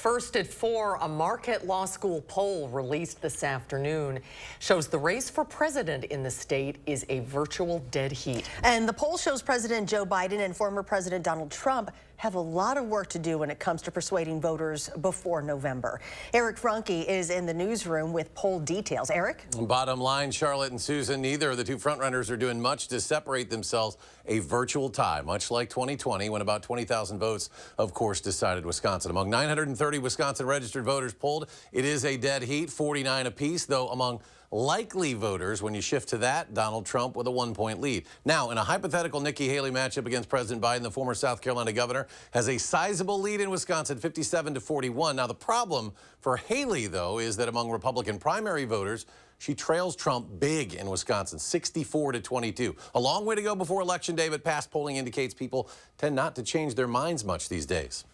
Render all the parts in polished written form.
First at 4, a Marquette Law School poll released this afternoon shows the race for president in the state is a virtual dead heat. And the poll shows President Joe Biden and former President Donald Trump have a lot of work to do when it comes to persuading voters before November. Eric Franke is in the newsroom with poll details. Eric? Bottom line, Charlotte and Susan, neither of the two frontrunners are doing much to separate themselves. A virtual tie, much like 2020, when about 20,000 votes, of course, decided Wisconsin. Among 930 Wisconsin registered voters polled, it is a dead heat, 49 apiece, though among likely voters, when you shift to that, Donald Trump with a 1-point lead. Now, in a hypothetical Nikki Haley matchup against President Biden, the former South Carolina governor has a sizable lead in Wisconsin, 57-41. Now, the problem for Haley, though, is that among Republican primary voters, she trails Trump big in Wisconsin, 64-22. A long way to go before Election Day, but past polling indicates people tend not to change their minds much these days.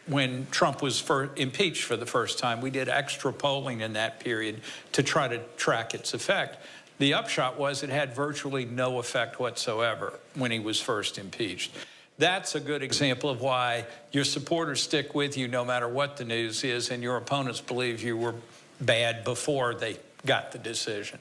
When Trump was impeached for the first time, we did extra polling in that period to try to track its effect. The upshot was it had virtually no effect whatsoever when he was first impeached. That's a good example of why your supporters stick with you no matter what the news is, and your opponents believe you were bad before they got the decision.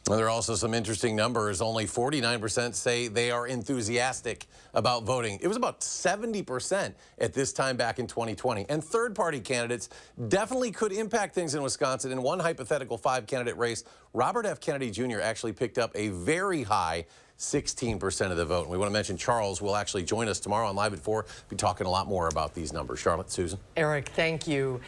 Well, there are also some interesting numbers. Only 49% say they are enthusiastic about voting. It was about 70% at this time back in 2020. And third-party candidates definitely could impact things in Wisconsin. In one hypothetical 5-candidate race, Robert F. Kennedy Jr. actually picked up a very high 16% of the vote. And we want to mention Charles will actually join us tomorrow on Live at 4. Be talking a lot more about these numbers. Charlotte, Susan. Eric, thank you.